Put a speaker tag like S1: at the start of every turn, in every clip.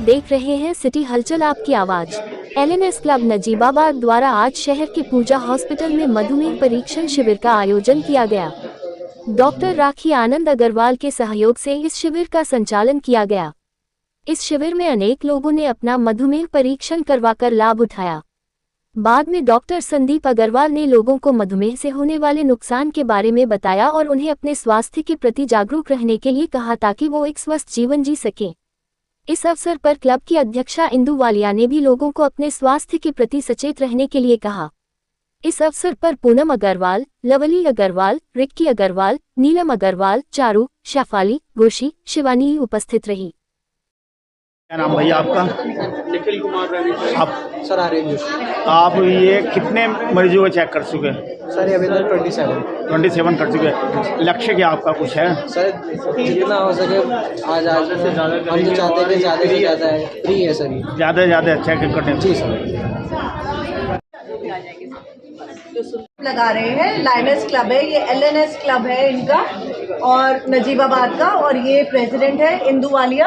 S1: देख रहे हैं सिटी हलचल आपकी आवाज। एलएनएस क्लब नजीबाबाद द्वारा आज शहर के पूजा हॉस्पिटल में मधुमेह परीक्षण शिविर का आयोजन किया गया। डॉक्टर राखी आनंद अग्रवाल के सहयोग से इस शिविर का संचालन किया गया। इस शिविर में अनेक लोगों ने अपना मधुमेह परीक्षण करवाकर लाभ उठाया। बाद में डॉक्टर संदीप अग्रवाल ने लोगों को मधुमेह से होने वाले नुकसान के बारे में बताया और उन्हें अपने स्वास्थ्य के प्रति जागरूक रहने के लिए कहा ताकि वो एक स्वस्थ जीवन जी सकें। इस अवसर पर क्लब की अध्यक्षा इंदु वालिया ने भी लोगों को अपने स्वास्थ्य के प्रति सचेत रहने के लिए कहा। इस अवसर पर पूनम अग्रवाल, लवली अग्रवाल, रिक्की अग्रवाल, नीलम अग्रवाल, चारू, शफाली, गोशी, शिवानी उपस्थित रही।
S2: क्या नाम भैया आपका?
S3: निखिल कुमार रवि।
S2: आप
S3: सर आर्यन जोशी।
S2: आप ये कितने मरीजों को चेक कर चुके हैं?
S3: सर अभी तक
S2: 27 कर चुके हैं। लक्ष्य क्या आपका कुछ है?
S3: सर जितना हो सके आज से ज़्यादा हम तो चाहते हैं कि ज़्यादा से ज़्यादा है फ्री है सर,
S2: ज़्यादा से ज़्यादा चेक करने।
S3: जी सर
S4: लगा रहे हैं। लायनेस क्लब है, ये एलएनएस क्लब है इनका और नजीबाबाद का, और ये प्रेसिडेंट है इंदु वालिया,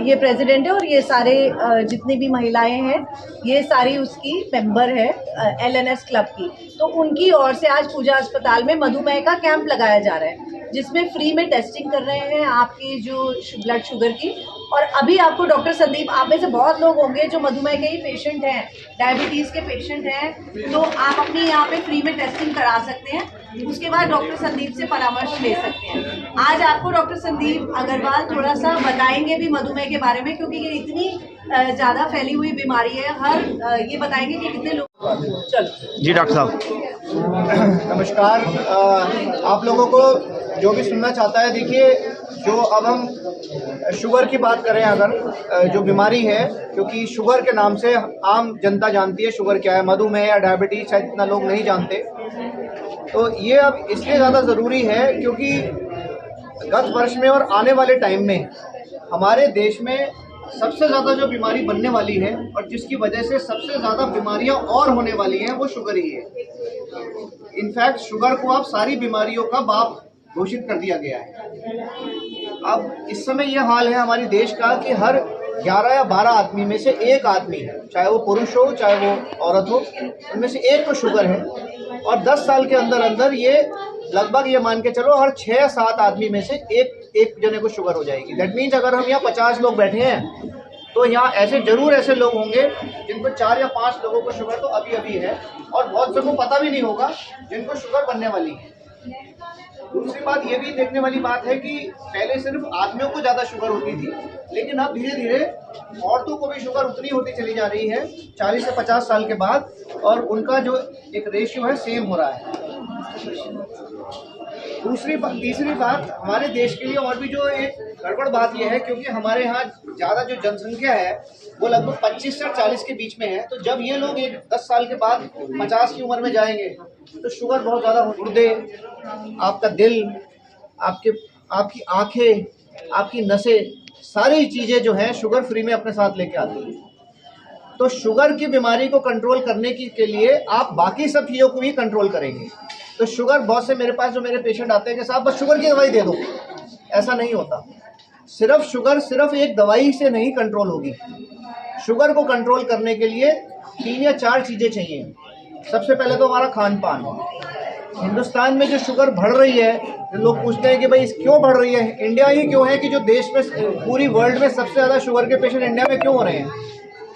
S4: ये प्रेसिडेंट है और ये सारे जितनी भी महिलाएं हैं ये सारी उसकी मेंबर है एलएनएस क्लब की। तो उनकी ओर से आज पूजा अस्पताल में मधुमेह का कैंप लगाया जा रहा है जिसमें फ्री में टेस्टिंग कर रहे हैं आपकी जो ब्लड शुगर की। और अभी आपको डॉक्टर संदीप, आप में से बहुत लोग होंगे जो मधुमेह के ही पेशेंट हैं, डायबिटीज़ के पेशेंट हैं, तो आप अपनी यहाँ पे फ्री में टेस्टिंग करा सकते हैं। उसके बाद डॉक्टर संदीप से परामर्श ले सकते हैं। आज आपको डॉक्टर संदीप अग्रवाल थोड़ा सा बताएंगे भी मधुमेह के बारे में, क्योंकि ये इतनी ज़्यादा फैली हुई बीमारी है। ये बताएंगे कि कितने लोग। चलो
S2: जी डॉक्टर साहब।
S5: नमस्कार। आप लोगों को जो भी सुनना चाहता है, देखिए जो अब हम शुगर की बात करें, अगर जो बीमारी है, क्योंकि शुगर के नाम से आम जनता जानती है शुगर क्या है, मधुमेह या डायबिटीज शायद इतना लोग नहीं जानते। तो ये अब इसलिए ज़्यादा ज़रूरी है क्योंकि गत वर्ष में और आने वाले टाइम में हमारे देश में सबसे ज़्यादा जो बीमारी बनने वाली है और जिसकी वजह से सबसे ज़्यादा बीमारियां और होने वाली हैं वो शुगर ही है। इनफैक्ट शुगर को अब सारी बीमारियों का बाप घोषित कर दिया गया है। अब इस समय ये हाल है हमारे देश का कि हर 11 या 12 आदमी में से एक आदमी, चाहे वो पुरुष हो चाहे वो औरत हो, उनमें से एक को शुगर है। और 10 साल के अंदर अंदर ये लगभग ये मान के चलो हर 6-7 आदमी में से एक जने को शुगर हो जाएगी। दैट मीन्स अगर हम यहाँ 50 लोग बैठे हैं तो यहाँ ऐसे लोग होंगे जिनको 4 या 5 लोगों को शुगर तो अभी है, और बहुत से को पता भी नहीं होगा जिनको शुगर बनने वाली है। दूसरी बात ये भी देखने वाली बात है कि पहले सिर्फ आदमियों को ज़्यादा शुगर होती थी, लेकिन अब धीरे धीरे औरतों को भी शुगर उतनी होती चली जा रही है 40 से 50 साल के बाद, और उनका जो एक रेशियो है सेम हो रहा है। तीसरी बात हमारे देश के लिए और भी जो एक गड़बड़ बात यह है, क्योंकि हमारे यहाँ ज़्यादा जो जनसंख्या है वो लगभग 25 से 40 के बीच में है। तो जब ये लोग 10 साल के बाद 50 की उम्र में जाएंगे तो शुगर बहुत ज़्यादा गुर्दे, आपका दिल, आपकी आंखें, आपकी नसें, सारी चीज़ें जो हैं शुगर फ्री में अपने साथ लेके आती है। तो शुगर की बीमारी को कंट्रोल करने के लिए आप बाकी सब चीज़ों को भी कंट्रोल करेंगे। तो शुगर, बहुत से मेरे पास जो मेरे पेशेंट आते हैं कि साहब बस शुगर की दवाई दे दो, ऐसा नहीं होता। सिर्फ शुगर सिर्फ एक दवाई से नहीं कंट्रोल होगी। शुगर को कंट्रोल करने के लिए 3 या 4 चीज़ें चाहिए। सबसे पहले तो हमारा खान पान। हिंदुस्तान में जो शुगर बढ़ रही है, लोग पूछते हैं कि भाई क्यों बढ़ रही है, इंडिया ही क्यों है कि जो देश में पूरी वर्ल्ड में सबसे ज़्यादा शुगर के पेशेंट इंडिया में क्यों हो रहे हैं?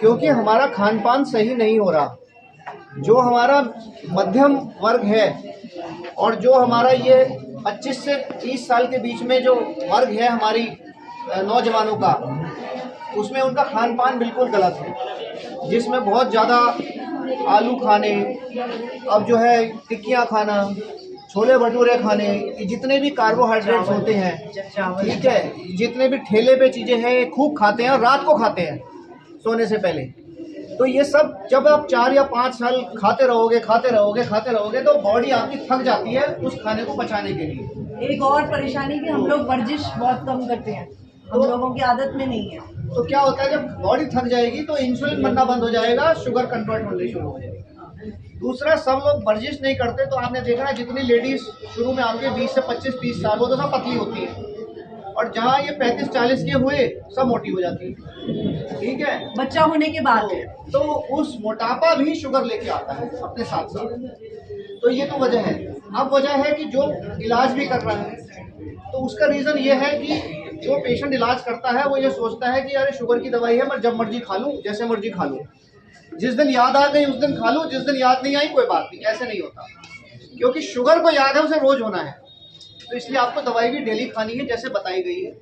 S5: क्योंकि हमारा खान पान सही नहीं हो रहा। जो हमारा मध्यम वर्ग है और जो हमारा ये 25 से 30 साल के बीच में जो वर्ग है हमारी नौजवानों का, उसमें उनका खान पान बिल्कुल गलत है, जिसमें बहुत ज़्यादा आलू खाने, अब जो है टिक्कियाँ खाना, छोले भटूरे खाने, जितने भी कार्बोहाइड्रेट्स होते हैं, ठीक है, जितने भी ठेले पे चीज़ें हैं खूब खाते हैं और रात को खाते हैं सोने से पहले। तो ये सब जब आप 4 या 5 साल खाते रहोगे तो बॉडी आपकी थक जाती है उस खाने को पचाने के लिए।
S4: एक और परेशानी कि हम लोग वर्जिश बहुत कम करते हैं, हम लोगों की आदत में नहीं है।
S5: तो क्या होता है, जब बॉडी थक जाएगी तो इंसुलिन बनना बंद हो जाएगा, शुगर कन्वर्ट होने शुरू हो जाएगी। दूसरा, सब लोग वर्जिश नहीं करते। तो आपने देखा है जितनी लेडीज शुरू में आपके 20 से 25-30 साल वो तो सब पतली होती है, और जहाँ ये 35-40 के हुए सब मोटी हो जाती है। ठीक है,
S4: बच्चा होने के बाद।
S5: तो उस मोटापा भी शुगर लेके आता है अपने साथ साथ। तो ये तो वजह है। अब वजह है कि जो इलाज भी कर रहा है, तो उसका रीज़न ये है कि जो पेशेंट इलाज करता है वो ये सोचता है कि अरे शुगर की दवाई है, मैं जब मर्जी खा लूँ, जैसे मर्जी खा लूँ, जिस दिन याद आ गई उस दिन खा लूँ, जिस दिन याद नहीं आई कोई बात नहीं। ऐसे नहीं होता, क्योंकि शुगर को याद है उसे रोज होना है। तो इसलिए आपको दवाई भी डेली खानी है जैसे बताई गई है।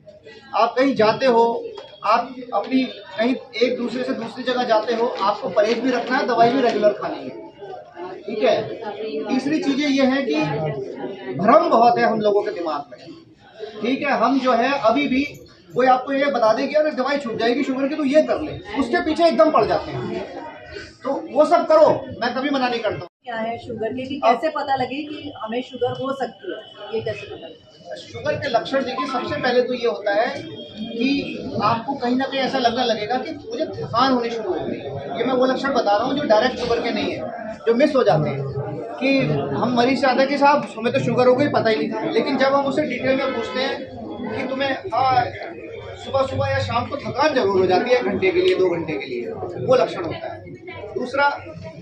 S5: आप कहीं जाते हो, आप अपनी कहीं एक दूसरे से दूसरी जगह जाते हो, आपको परहेज भी रखना है, दवाई भी रेगुलर खानी है। ठीक है। तीसरी चीजें ये है कि भ्रम बहुत है हम लोगों के दिमाग में। ठीक है, हम जो है अभी भी कोई आपको ये बता दे कि अरे दवाई छूट जाएगी शुगर की तो ये कर ले, उसके पीछे एकदम पड़ जाते हैं। तो वो सब करो, मैं कभी मना नहीं करता हूँ।
S4: क्या है शुगर के, कि कैसे पता लगे कि हमें शुगर हो सकती है, ये कैसे पता लगे?
S5: शुगर के लक्षण देखिए, सबसे पहले तो ये होता है कि आपको कहीं ना कहीं ऐसा लगने लगेगा कि मुझे थकान होनी शुरू हो गई। ये मैं वो लक्षण बता रहा हूँ जो डायरेक्ट शुगर के नहीं है, जो मिस हो जाते हैं। कि हम मरीज से आते हैं कि साहब हमें तो शुगर हो गई, पता ही नहीं था। लेकिन जब हम उससे डिटेल में पूछते हैं कि तुम्हें सुबह सुबह या शाम को थकान जरूर हो जाती है, 1 घंटे के लिए 2 घंटे के लिए, वो लक्षण होता है। दूसरा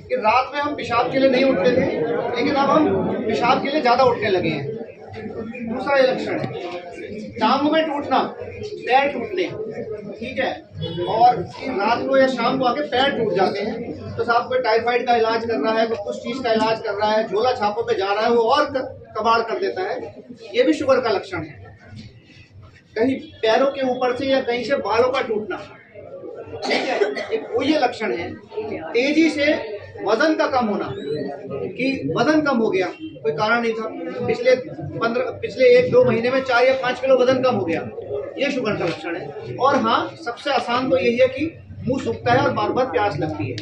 S5: कि रात में हम पेशाब के लिए नहीं उठते थे, लेकिन अब हम पेशाब के लिए ज़्यादा उठने लगे हैं, दूसरा ये लक्षण है। टांग में टूटना, पैर टूटने, ठीक है, और रात को या शाम को आके पैर टूट जाते हैं, तो साहब कोई टाइफाइड का इलाज कर रहा है, कोई कुछ चीज़ का इलाज कर रहा है, झोला छापों पे जा रहा है, वो और कबाड़ कर देता है। ये भी शुगर का लक्षण है। कहीं पैरों के ऊपर से या कहीं से बालों का टूटना, ठीक है, एक वो ये लक्षण है। तेजी से वजन का कम होना, कि वजन कम हो गया, कोई कारण नहीं था, पिछले 1-2 महीने में 4 या 5 किलो वजन कम हो गया, ये शुगर का लक्षण है। और हाँ, सबसे आसान तो यही है कि मुंह सूखता है और बार बार प्यास लगती है।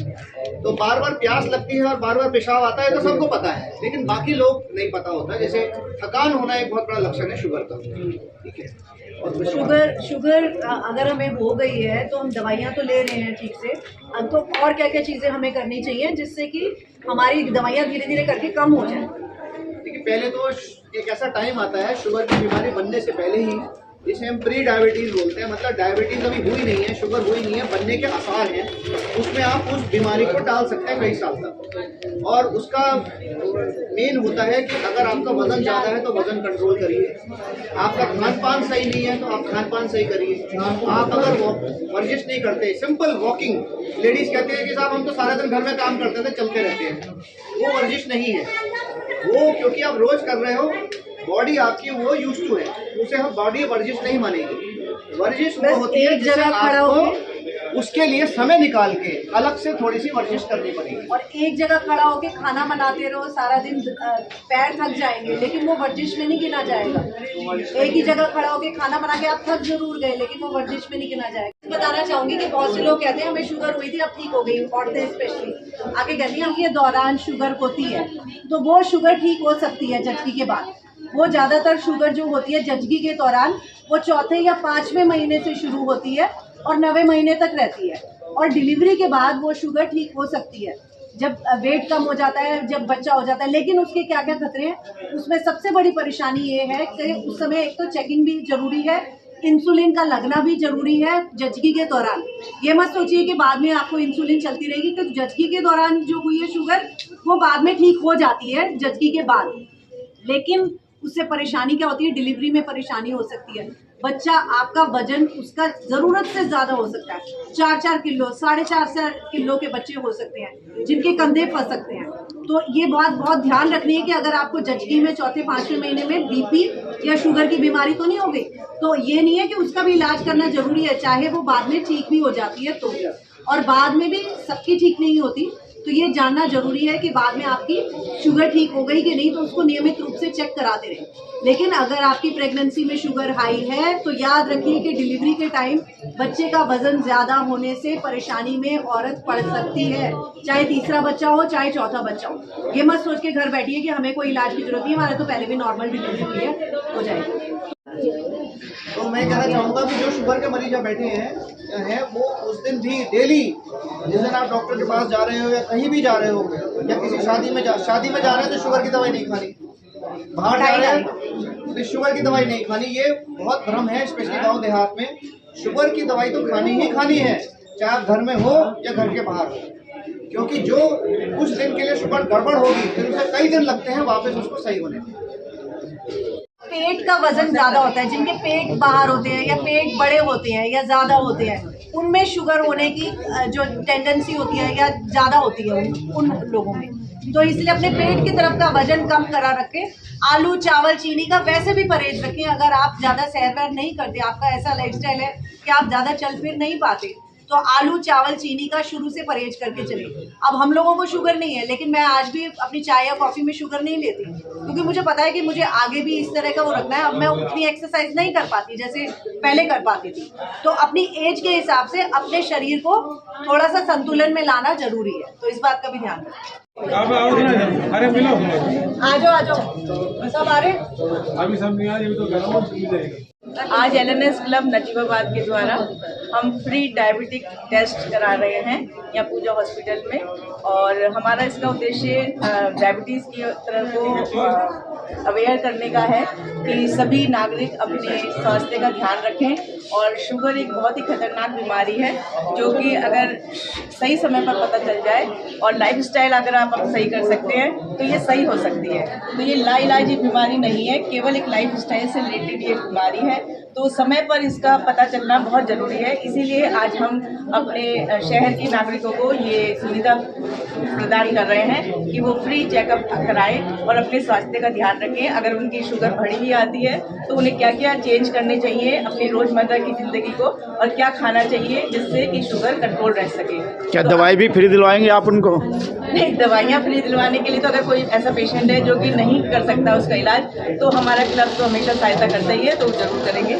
S5: तो बार बार प्यास लगती है और बार बार पेशाब आता है तो सबको पता है, लेकिन बाकी लोग नहीं पता होता। जैसे थकान होना एक बहुत बड़ा लक्षण है शुगर का। ठीक है, और
S4: शुगर अगर हमें हो गई है तो हम दवाइयाँ तो ले रहे हैं ठीक से, अब तो और क्या क्या चीज़ें हमें करनी चाहिए जिससे कि हमारी दवाइयाँ धीरे धीरे करके कम हो जाए?
S5: देखिए, पहले तो एक ऐसा टाइम आता है शुगर की बीमारी बनने से पहले ही, जिसे हम प्री डायबिटीज़ बोलते हैं, मतलब डायबिटीज़ अभी हुई नहीं है, शुगर हुई नहीं है, बनने के आसार हैं, उसमें आप उस बीमारी को टाल सकते हैं कई साल तक। और उसका मेन होता है कि अगर आपका वजन ज़्यादा है तो वजन कंट्रोल करिए, आपका खान पान सही नहीं है तो आप खान पान सही करिए। आप अगर वर्जिश नहीं करते, सिंपल वॉकिंग, लेडीज़ कहते हैं कि साहब हम तो सारा दिन घर में काम करते थे, चलते रहते हैं, वो वर्जिश नहीं है। वो क्योंकि आप रोज़ कर रहे हो, बॉडी आपकी वो यूज्ड टू है, उसे हम बॉडी वर्जिश नहीं मानेगी। वर्जिश वो होती है जिसे आपको उसके लिए समय निकाल के अलग से थोड़ी सी वर्जिश करनी पड़ेगी।
S4: और एक जगह खड़ा होके खाना बनाते रहो सारा दिन, पैर थक जाएंगे, लेकिन वो वर्जिश में नहीं गिना जाएगा। एक ही जगह खड़ा होके खाना बना के आप थक जरूर गए, लेकिन वो वर्जिश में नहीं गिना जाएगा। बताना चाहूंगी कि बहुत से लोग कहते हैं हमें शुगर हुई थी अब ठीक हो गई, औरतें स्पेशली आगे कहती हैं के दौरान शुगर होती है, तो वो शुगर ठीक हो सकती है जच्ची के बाद। वो ज़्यादातर शुगर जो होती है जच्ची के दौरान वो 4थे या 5वें महीने से शुरू होती है और 9वें महीने तक रहती है, और डिलीवरी के बाद वो शुगर ठीक हो सकती है जब वेट कम हो जाता है, जब बच्चा हो जाता है। लेकिन उसके क्या क्या खतरे हैं, उसमें सबसे बड़ी परेशानी ये है कि उस समय एक तो चेकिंग भी जरूरी है, इंसुलिन का लगना भी जरूरी है जच्ची के दौरान। ये मत सोचिए कि बाद में आपको इंसुलिन चलती रहेगी, क्योंकि जच्ची के दौरान जो हुई है शुगर वो बाद में ठीक हो जाती है जच्ची के बाद। लेकिन उससे परेशानी क्या होती है, डिलीवरी में परेशानी हो सकती है। बच्चा आपका वजन उसका ज़रूरत से ज़्यादा हो सकता है, 4-4 किलो 4.5 किलो के बच्चे हो सकते हैं जिनके कंधे फंस सकते हैं। तो ये बात बहुत ध्यान रखनी है कि अगर आपको जच्ची में 4-5वें महीने में बीपी या शुगर की बीमारी तो नहीं हो गई, तो ये नहीं है कि उसका भी इलाज करना जरूरी है, चाहे वो बाद में ठीक भी हो जाती है तो। और बाद में भी सबकी ठीक नहीं होती, तो ये जानना जरूरी है कि बाद में आपकी शुगर ठीक हो गई कि नहीं, तो उसको नियमित रूप से चेक कराते रहें। लेकिन अगर आपकी प्रेगनेंसी में शुगर हाई है तो याद रखिए कि डिलीवरी के टाइम बच्चे का वजन ज़्यादा होने से परेशानी में औरत पड़ सकती है, चाहे तीसरा बच्चा हो चाहे चौथा बच्चा हो। ये मत सोच के घर बैठिए कि हमें कोई इलाज की जरूरत नहीं है, हमारा तो पहले भी नॉर्मल डिलीवरी हुई है, हो जाएगी।
S5: तो मैं कहना चाहूँगा कि जो शुगर के मरीज यहाँ बैठे हैं वो उस दिन भी डेली, जिस दिन आप डॉक्टर के पास जा रहे हो या कहीं भी जा रहे हो या किसी शादी में जा रहे हैं तो शुगर की दवाई नहीं खानी, बाहर जा रहे हैं तो शुगर की दवाई नहीं खानी। ये बहुत भ्रम है, स्पेशली गांव देहात में। शुगर की दवाई तो खानी ही खानी है, चाहे आप घर में हो या घर के बाहर हो, क्योंकि जो कुछ दिन के लिए शुगर गड़बड़ होगी फिर उसे कई दिन लगते हैं वापस उसको सही होने में।
S4: पेट का वजन ज्यादा होता है, जिनके पेट बाहर होते हैं या पेट बड़े होते हैं या ज्यादा होते हैं, उनमें शुगर होने की जो टेंडेंसी होती है या ज्यादा होती है उन लोगों में। तो इसलिए अपने पेट की तरफ का वजन कम करा रखें। आलू, चावल, चीनी का वैसे भी परहेज रखें। अगर आप ज्यादा सैर वैर नहीं करते, आपका ऐसा लाइफस्टाइल है कि आप ज्यादा चल फिर नहीं पाते, तो आलू, चावल, चीनी का शुरू से परहेज करके चलिए। अब हम लोगों को शुगर नहीं है, लेकिन मैं आज भी अपनी चाय या कॉफी में शुगर नहीं लेती, क्योंकि मुझे पता है कि मुझे आगे भी इस तरह का वो रखना है। अब मैं उतनी एक्सरसाइज नहीं कर पाती जैसे पहले कर पाती थी, तो अपनी एज के हिसाब से अपने शरीर को थोड़ा सा संतुलन में लाना जरूरी है, तो इस बात का भी ध्यान रखें।
S6: अरे मिलो,
S4: आ जाओ सब आ रहे।
S6: अभी सब नहीं आ रही, तो घर
S7: आज LNS क्लब नजीबाबाद के द्वारा हम फ्री डायबिटिक टेस्ट करा रहे हैं यहाँ पूजा हॉस्पिटल में, और हमारा इसका उद्देश्य डायबिटीज़ की तरफ को अवेयर करने का है कि सभी नागरिक अपने स्वास्थ्य का ध्यान रखें। और शुगर एक बहुत ही खतरनाक बीमारी है जो कि अगर सही समय पर पता चल जाए और लाइफस्टाइल अगर आप सही कर सकते हैं तो ये सही हो सकती है। तो ये लाइलाज बीमारी नहीं है, केवल एक लाइफस्टाइल से रिलेटेड ये बीमारी है, तो समय पर इसका पता चलना बहुत ज़रूरी है। इसीलिए आज हम अपने शहर के नागरिकों को ये सुविधा प्रदान कर रहे हैं कि वो फ्री चेकअप कराएं और अपने स्वास्थ्य का ध्यान रखें। अगर उनकी शुगर बढ़ी हुई आती है तो उन्हें क्या क्या चेंज करने चाहिए अपनी रोज़मर्रा की ज़िंदगी को, और क्या खाना चाहिए जिससे कि शुगर कंट्रोल रह सके।
S2: क्या दवाई भी फ्री दिलवाएंगे आप उनको?
S7: नहीं, दवाइयाँ फ्री दिलवाने के लिए तो अगर कोई ऐसा पेशेंट है जो कि नहीं कर सकता उसका इलाज, तो हमारा क्लब तो हमेशा सहायता करता ही है, तो जरूर करेंगे।